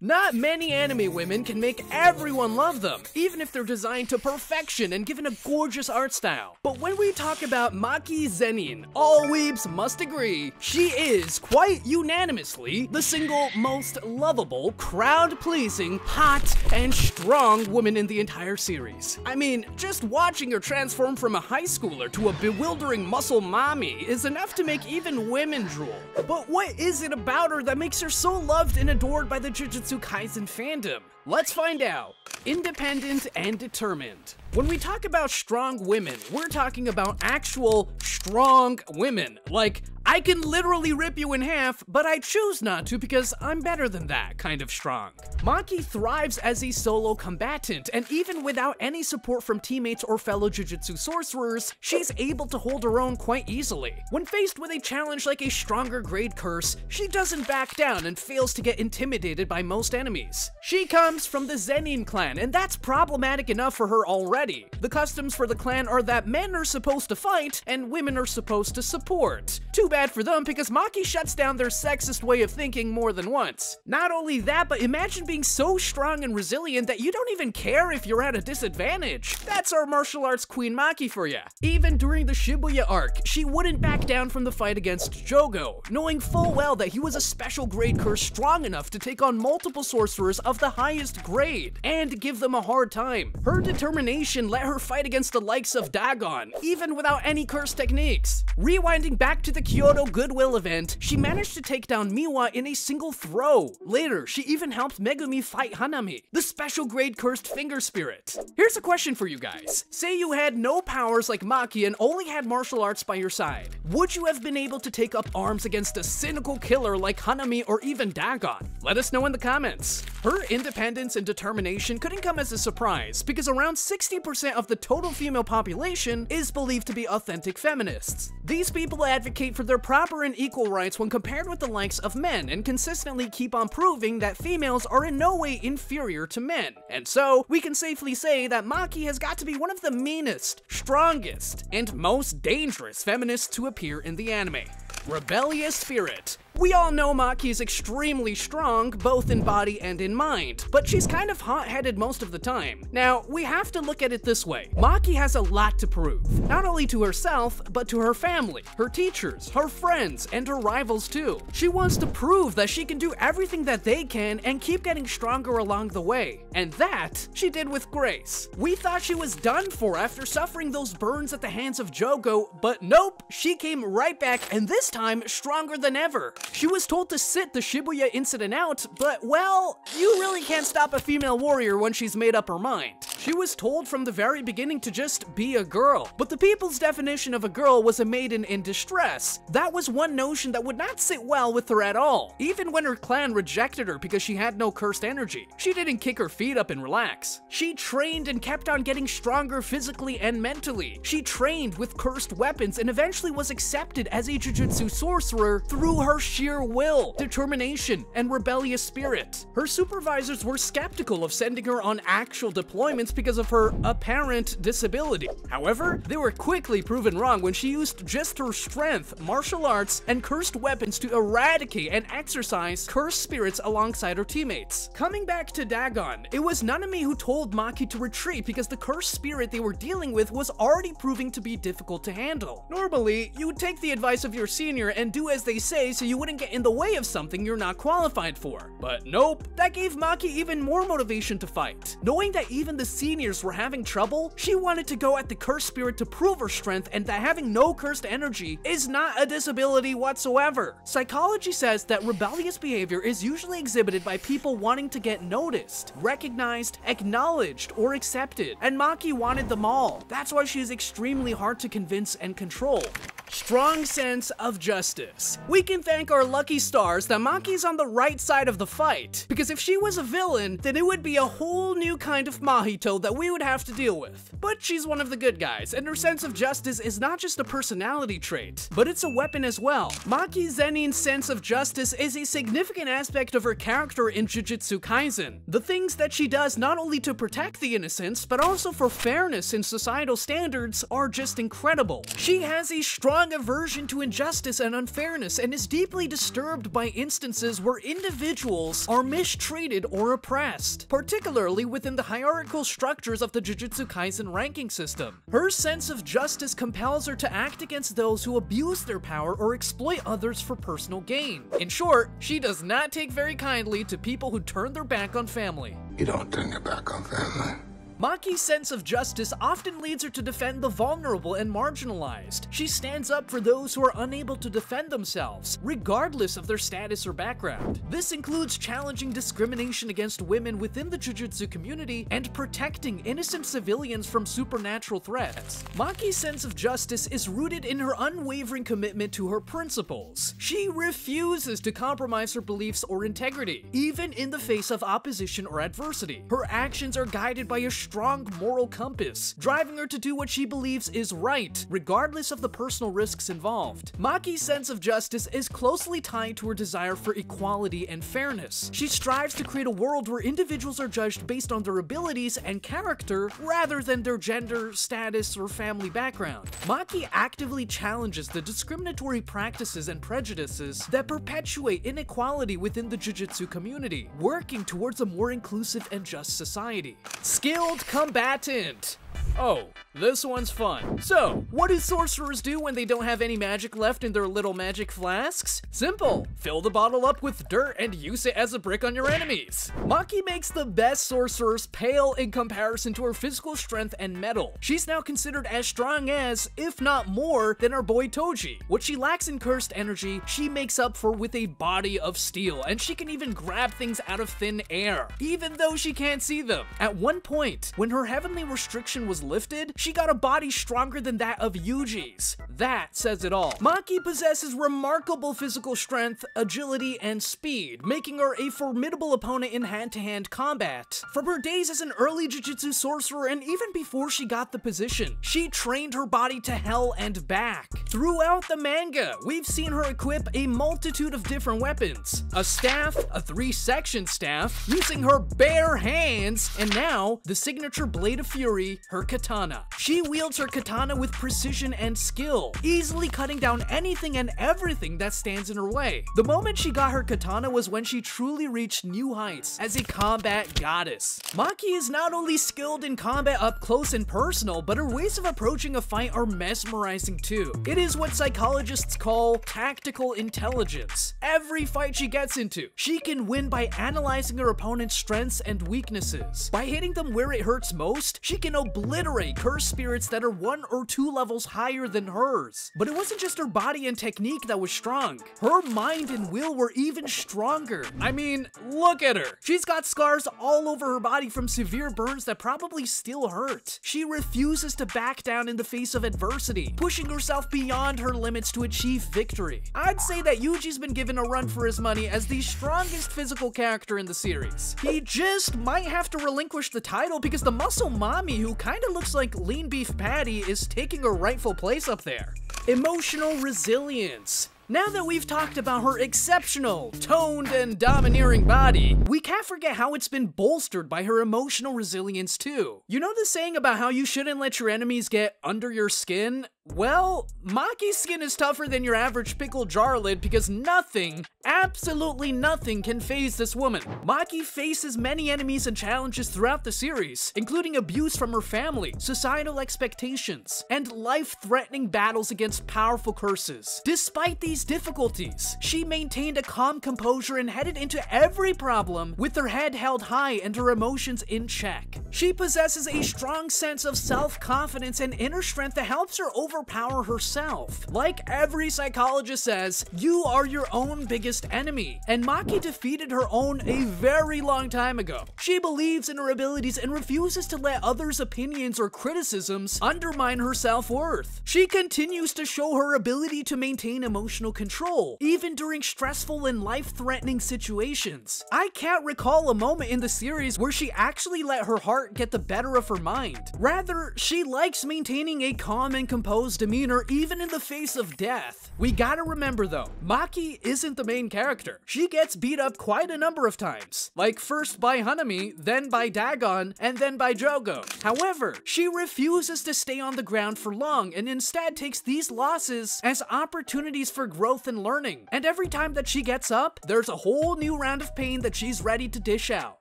Not many anime women can make everyone love them, even if they're designed to perfection and given a gorgeous art style. But when we talk about Maki Zenin, all weebs must agree, she is, quite unanimously, the single most lovable, crowd-pleasing, hot, and strong woman in the entire series. I mean, just watching her transform from a high schooler to a bewildering muscle mommy is enough to make even women drool. But what is it about her that makes her so loved and adored by the Jujutsu Kaisen fandom? Let's find out. Independent and determined. When we talk about strong women, we're talking about actual strong women. Like, I can literally rip you in half, but I choose not to because I'm better than that kind of strong. Maki thrives as a solo combatant, and even without any support from teammates or fellow Jujutsu sorcerers, she's able to hold her own quite easily. When faced with a challenge like a stronger grade curse, she doesn't back down and fails to get intimidated by most enemies. She comes from the Zenin clan, and that's problematic enough for her already. The customs for the clan are that men are supposed to fight, and women are supposed to support. Too bad for them, because Maki shuts down their sexist way of thinking more than once. Not only that, but imagine being so strong and resilient that you don't even care if you're at a disadvantage. That's our martial arts queen Maki for ya. Even during the Shibuya arc, she wouldn't back down from the fight against Jogo, knowing full well that he was a special grade curse strong enough to take on multiple sorcerers of the highest grade, and give them a hard time. Her determination let her fight against the likes of Dagon, even without any curse techniques. Rewinding back to the Kyoto Goodwill event, she managed to take down Miwa in a single throw. Later, she even helped Megumi fight Hanami, the special grade cursed finger spirit. Here's a question for you guys. Say you had no powers like Maki and only had martial arts by your side. Would you have been able to take up arms against a cynical killer like Hanami or even Dagon? Let us know in the comments. Her independence and determination couldn't come as a surprise, because around 60% of the total female population is believed to be authentic feminists. These people advocate for their proper and equal rights when compared with the likes of men, and consistently keep on proving that females are in no way inferior to men. And so, we can safely say that Maki has got to be one of the meanest, strongest, and most dangerous feminists to appear in the anime. Rebellious spirit. We all know Maki is extremely strong, both in body and in mind, but she's kind of hot-headed most of the time. Now, we have to look at it this way. Maki has a lot to prove, not only to herself, but to her family, her teachers, her friends, and her rivals too. She wants to prove that she can do everything that they can and keep getting stronger along the way, and that she did with grace. We thought she was done for after suffering those burns at the hands of Jogo, but nope, she came right back, and this time stronger than ever. She was told to sit the Shibuya incident out, but well, you really can't stop a female warrior when she's made up her mind. She was told from the very beginning to just be a girl, but the people's definition of a girl was a maiden in distress. That was one notion that would not sit well with her at all, even when her clan rejected her because she had no cursed energy. She didn't kick her feet up and relax. She trained and kept on getting stronger physically and mentally. She trained with cursed weapons and eventually was accepted as a Jujutsu sorcerer through her sheer will, determination, and rebellious spirit. Her supervisors were skeptical of sending her on actual deployments because of her apparent disability. However, they were quickly proven wrong when she used just her strength, martial arts, and cursed weapons to eradicate and exorcise cursed spirits alongside her teammates. Coming back to Dagon, it was Nanami who told Maki to retreat because the cursed spirit they were dealing with was already proving to be difficult to handle. Normally, you would take the advice of your senior and do as they say so you wouldn't get in the way of something you're not qualified for. But nope, that gave Maki even more motivation to fight. Knowing that even the seniors were having trouble, she wanted to go at the cursed spirit to prove her strength and that having no cursed energy is not a disability whatsoever. Psychology says that rebellious behavior is usually exhibited by people wanting to get noticed, recognized, acknowledged, or accepted, and Maki wanted them all. That's why she is extremely hard to convince and control. Strong sense of justice. We can thank our lucky stars that Maki's on the right side of the fight, because if she was a villain, then it would be a whole new kind of Mahito that we would have to deal with. But she's one of the good guys, and her sense of justice is not just a personality trait, but it's a weapon as well. Maki Zenin's sense of justice is a significant aspect of her character in Jujutsu Kaisen. The things that she does not only to protect the innocents, but also for fairness in societal standards are just incredible. She has a strong strong aversion to injustice and unfairness and is deeply disturbed by instances where individuals are mistreated or oppressed, particularly within the hierarchical structures of the Jujutsu Kaisen ranking system. Her sense of justice compels her to act against those who abuse their power or exploit others for personal gain. In short, she does not take very kindly to people who turn their back on family. You don't turn your back on family. Maki's sense of justice often leads her to defend the vulnerable and marginalized. She stands up for those who are unable to defend themselves, regardless of their status or background. This includes challenging discrimination against women within the Jujutsu community and protecting innocent civilians from supernatural threats. Maki's sense of justice is rooted in her unwavering commitment to her principles. She refuses to compromise her beliefs or integrity, even in the face of opposition or adversity. Her actions are guided by a strong moral compass, driving her to do what she believes is right, regardless of the personal risks involved. Maki's sense of justice is closely tied to her desire for equality and fairness. She strives to create a world where individuals are judged based on their abilities and character rather than their gender, status, or family background. Maki actively challenges the discriminatory practices and prejudices that perpetuate inequality within the Jujutsu community, working towards a more inclusive and just society. Skilled combatant. Oh, this one's fun. So, what do sorcerers do when they don't have any magic left in their little magic flasks? Simple. Fill the bottle up with dirt and use it as a brick on your enemies. Maki makes the best sorcerers pale in comparison to her physical strength and mettle. She's now considered as strong as, if not more, than our boy Toji. What she lacks in cursed energy, she makes up for with a body of steel, and she can even grab things out of thin air, even though she can't see them. At one point, when her heavenly restriction was lifted, she got a body stronger than that of Yuji's. That says it all. Maki possesses remarkable physical strength, agility, and speed, making her a formidable opponent in hand-to-hand combat. From her days as an early Jujutsu sorcerer and even before she got the position, she trained her body to hell and back. Throughout the manga, we've seen her equip a multitude of different weapons. A staff, a 3-section staff, using her bare hands, and now, the signature Blade of Fury, her katana. She wields her katana with precision and skill, easily cutting down anything and everything that stands in her way. The moment she got her katana was when she truly reached new heights as a combat goddess. Maki is not only skilled in combat up close and personal, but her ways of approaching a fight are mesmerizing too. It is what psychologists call tactical intelligence. Every fight she gets into, she can win by analyzing her opponent's strengths and weaknesses. By hitting them where it hurts most, she can obliterate cursed spirits that are 1 or 2 levels higher than hers. But it wasn't just her body and technique that was strong. Her mind and will were even stronger. I mean, look at her. She's got scars all over her body from severe burns that probably still hurt. She refuses to back down in the face of adversity, pushing herself beyond her limits to achieve victory. I'd say that Yuji's been given a run for his money as the strongest physical character in the series. He just might have to relinquish the title because the muscle mommy who kinda looks like Lean Beef Patty is taking her rightful place up there. Emotional resilience. Now that we've talked about her exceptional, toned, and domineering body, we can't forget how it's been bolstered by her emotional resilience too. You know the saying about how you shouldn't let your enemies get under your skin? Well, Maki's skin is tougher than your average pickle jar lid because nothing, absolutely nothing, can faze this woman. Maki faces many enemies and challenges throughout the series, including abuse from her family, societal expectations, and life-threatening battles against powerful curses. Despite these difficulties, she maintained a calm composure and headed into every problem with her head held high and her emotions in check. She possesses a strong sense of self-confidence and inner strength that helps her overpower herself. Like every psychologist says, you are your own biggest enemy, and Maki defeated her own a very long time ago. She believes in her abilities and refuses to let others' opinions or criticisms undermine her self-worth. She continues to show her ability to maintain emotional control, even during stressful and life-threatening situations. I can't recall a moment in the series where she actually let her heart get the better of her mind. Rather, she likes maintaining a calm and composed composed demeanor even in the face of death. We gotta remember though, Maki isn't the main character. She gets beat up quite a number of times, like first by Hanami, then by Dagon, and then by Jogo. However, she refuses to stay on the ground for long and instead takes these losses as opportunities for growth and learning. And every time that she gets up, there's a whole new round of pain that she's ready to dish out.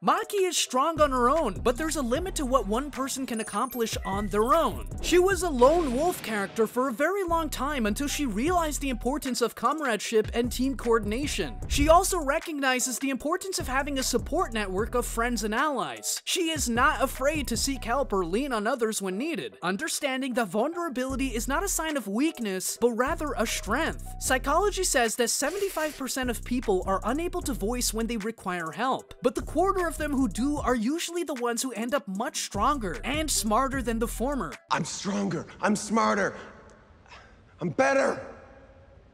Maki is strong on her own, but there's a limit to what one person can accomplish on their own. She was a lone wolf character for a very long time until she realized the importance of comradeship and team coordination. She also recognizes the importance of having a support network of friends and allies. She is not afraid to seek help or lean on others when needed, understanding that vulnerability is not a sign of weakness, but rather a strength. Psychology says that 75% of people are unable to voice when they require help, but the quarter of them who do are usually the ones who end up much stronger and smarter than the former. I'm stronger, I'm smarter, I'm better,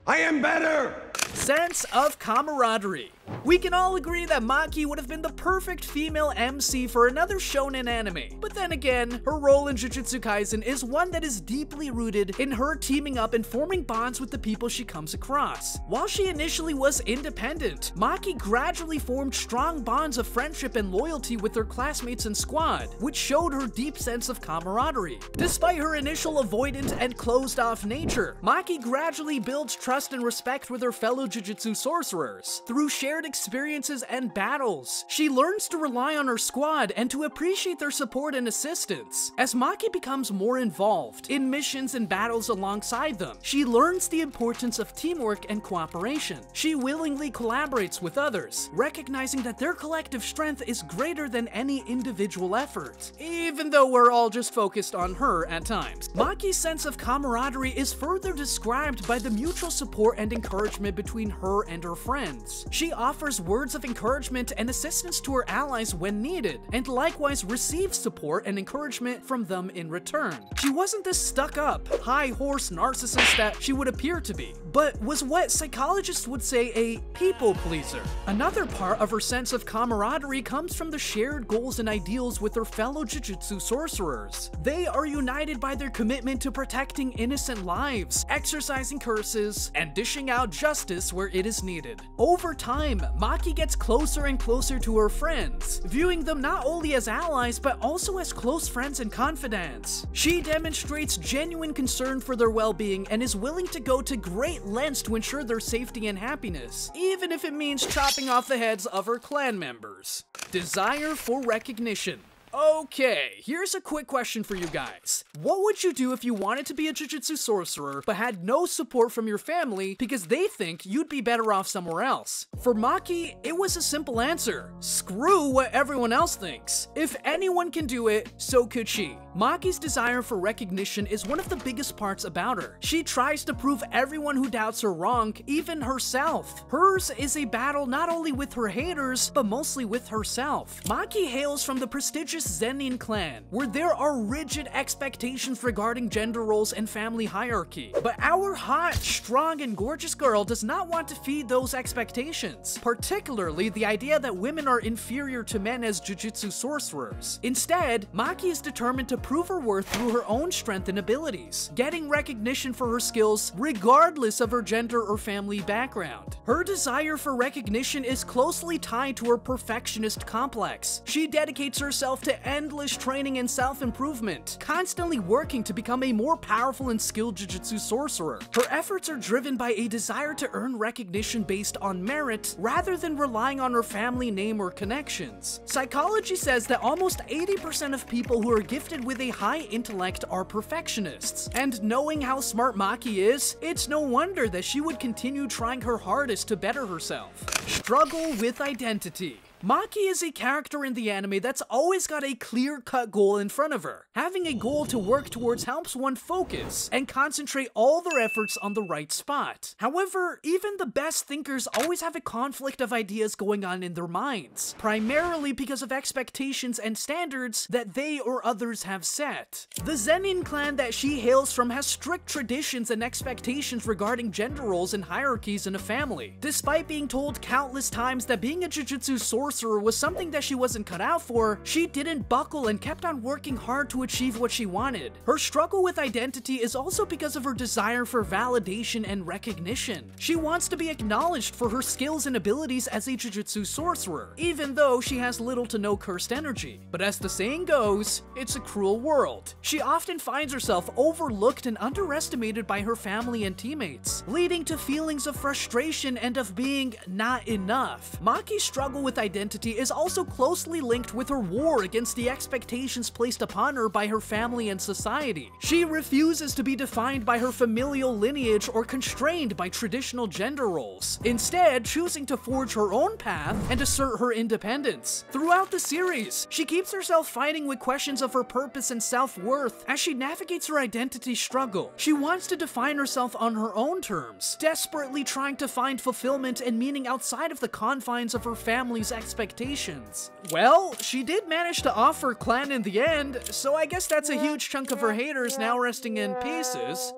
I am better! Sense of camaraderie. We can all agree that Maki would have been the perfect female MC for another shonen anime. But then again, her role in Jujutsu Kaisen is one that is deeply rooted in her teaming up and forming bonds with the people she comes across. While she initially was independent, Maki gradually formed strong bonds of friendship and loyalty with her classmates and squad, which showed her deep sense of camaraderie. Despite her initial avoidant and closed-off nature, Maki gradually builds trust and respect with her fellow Jujutsu sorcerers. Through shared experiences and battles, she learns to rely on her squad and to appreciate their support and assistance. As Maki becomes more involved in missions and battles alongside them, she learns the importance of teamwork and cooperation. She willingly collaborates with others, recognizing that their collective strength is greater than any individual effort, even though we're all just focused on her at times. Maki's sense of camaraderie is further described by the mutual support and encouragement between her and her friends. She offers words of encouragement and assistance to her allies when needed, and likewise receives support and encouragement from them in return. She wasn't this stuck-up, high-horse narcissist that she would appear to be, but was what psychologists would say a people pleaser. Another part of her sense of camaraderie comes from the shared goals and ideals with her fellow Jujutsu sorcerers. They are united by their commitment to protecting innocent lives, exercising curses, and dishing out justice where it is needed. Over time, Maki gets closer and closer to her friends, viewing them not only as allies but also as close friends and confidants. She demonstrates genuine concern for their well-being and is willing to go to great lengths to ensure their safety and happiness, even if it means chopping off the heads of her clan members. Desire for recognition. Okay, here's a quick question for you guys. What would you do if you wanted to be a Jujutsu sorcerer but had no support from your family because they think you'd be better off somewhere else? For Maki, it was a simple answer. Screw what everyone else thinks. If anyone can do it, so could she. Maki's desire for recognition is one of the biggest parts about her. She tries to prove everyone who doubts her wrong, even herself. Hers is a battle not only with her haters, but mostly with herself. Maki hails from the prestigious Zenin clan, where there are rigid expectations regarding gender roles and family hierarchy. But our hot, strong, and gorgeous girl does not want to feed those expectations, particularly the idea that women are inferior to men as Jujutsu sorcerers. Instead, Maki is determined to prove her worth through her own strength and abilities, getting recognition for her skills regardless of her gender or family background. Her desire for recognition is closely tied to her perfectionist complex. She dedicates herself to endless training and self-improvement, constantly working to become a more powerful and skilled Jujutsu sorcerer. Her efforts are driven by a desire to earn recognition based on merit rather than relying on her family name or connections. Psychology says that almost 80% of people who are gifted with a high intellect are perfectionists, and knowing how smart Maki is, it's no wonder that she would continue trying her hardest to better herself. Struggle with identity. Maki is a character in the anime that's always got a clear-cut goal in front of her. Having a goal to work towards helps one focus and concentrate all their efforts on the right spot. However, even the best thinkers always have a conflict of ideas going on in their minds, primarily because of expectations and standards that they or others have set. The Zenin clan that she hails from has strict traditions and expectations regarding gender roles and hierarchies in a family. Despite being told countless times that being a Jujutsu sorcerer sorcerer was something that she wasn't cut out for, she didn't buckle and kept on working hard to achieve what she wanted. Her struggle with identity is also because of her desire for validation and recognition. She wants to be acknowledged for her skills and abilities as a Jujutsu sorcerer, even though she has little to no cursed energy. But as the saying goes, it's a cruel world. She often finds herself overlooked and underestimated by her family and teammates, leading to feelings of frustration and of being not enough. Maki's struggle with identity is also closely linked with her war against the expectations placed upon her by her family and society. She refuses to be defined by her familial lineage or constrained by traditional gender roles, instead choosing to forge her own path and assert her independence. Throughout the series, she keeps herself fighting with questions of her purpose and self-worth as she navigates her identity struggle. She wants to define herself on her own terms, desperately trying to find fulfillment and meaning outside of the confines of her family's expectations. Well, she did manage to off her clan in the end, so I guess that's a huge chunk of her haters now resting in pieces.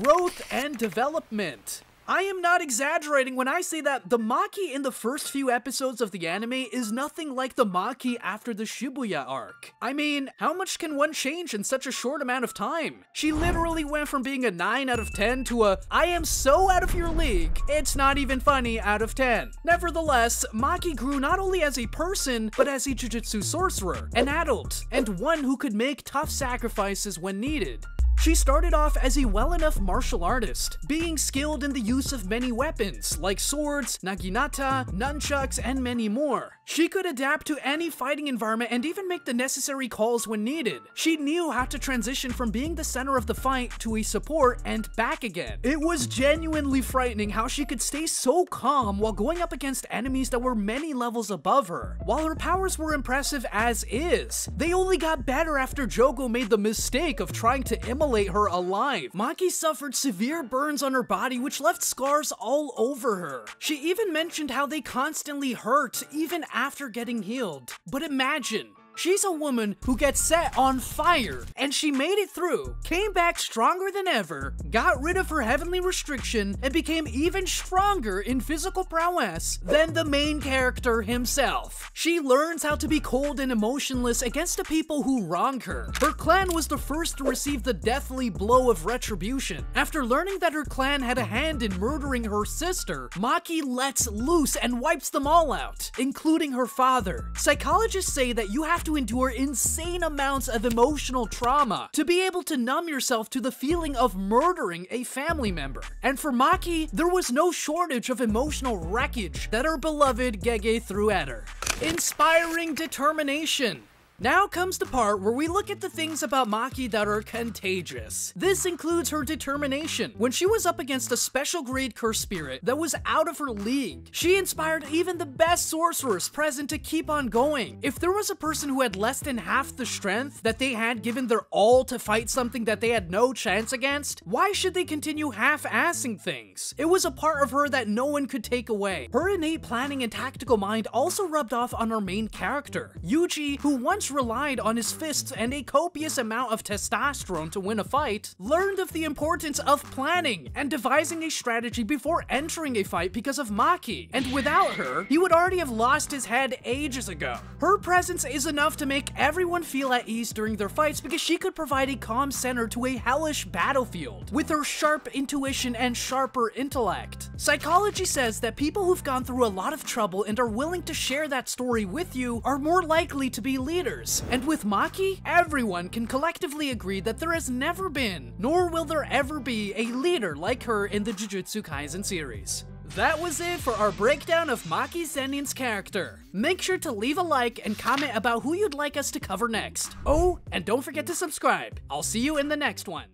Growth and development. I am not exaggerating when I say that the Maki in the first few episodes of the anime is nothing like the Maki after the Shibuya arc. I mean, how much can one change in such a short amount of time? She literally went from being a 9 out of 10 to a I am so out of your league, it's not even funny out of 10. Nevertheless, Maki grew not only as a person, but as a Jujutsu sorcerer, an adult, and one who could make tough sacrifices when needed. She started off as a well-enough martial artist, being skilled in the use of many weapons, like swords, naginata, nunchucks, and many more. She could adapt to any fighting environment and even make the necessary calls when needed. She knew how to transition from being the center of the fight to a support and back again. It was genuinely frightening how she could stay so calm while going up against enemies that were many levels above her. While her powers were impressive as is, they only got better after Jogo made the mistake of trying to immolate her alive. Maki suffered severe burns on her body which left scars all over her. She even mentioned how they constantly hurt even after getting healed. But imagine, she's a woman who gets set on fire, and she made it through, came back stronger than ever, got rid of her heavenly restriction, and became even stronger in physical prowess than the main character himself. She learns how to be cold and emotionless against the people who wrong her. Her clan was the first to receive the deathly blow of retribution. After learning that her clan had a hand in murdering her sister, Maki lets loose and wipes them all out, including her father. Psychologists say that you have to endure insane amounts of emotional trauma to be able to numb yourself to the feeling of murdering a family member. And for Maki, there was no shortage of emotional wreckage that her beloved Gege threw at her. Inspiring determination. Now comes the part where we look at the things about Maki that are contagious. This includes her determination. When she was up against a special grade curse spirit that was out of her league, she inspired even the best sorcerers present to keep on going. If there was a person who had less than half the strength that they had given their all to fight something that they had no chance against, why should they continue half-assing things? It was a part of her that no one could take away. Her innate planning and tactical mind also rubbed off on our main character, Yuji, who once relied on his fists and a copious amount of testosterone to win a fight, learned of the importance of planning and devising a strategy before entering a fight because of Maki, and without her, he would already have lost his head ages ago. Her presence is enough to make everyone feel at ease during their fights because she could provide a calm center to a hellish battlefield with her sharp intuition and sharper intellect. Psychology says that people who've gone through a lot of trouble and are willing to share that story with you are more likely to be leaders. And with Maki, everyone can collectively agree that there has never been, nor will there ever be, a leader like her in the Jujutsu Kaisen series. That was it for our breakdown of Maki Zenin's character. Make sure to leave a like and comment about who you'd like us to cover next. Oh, and don't forget to subscribe. I'll see you in the next one.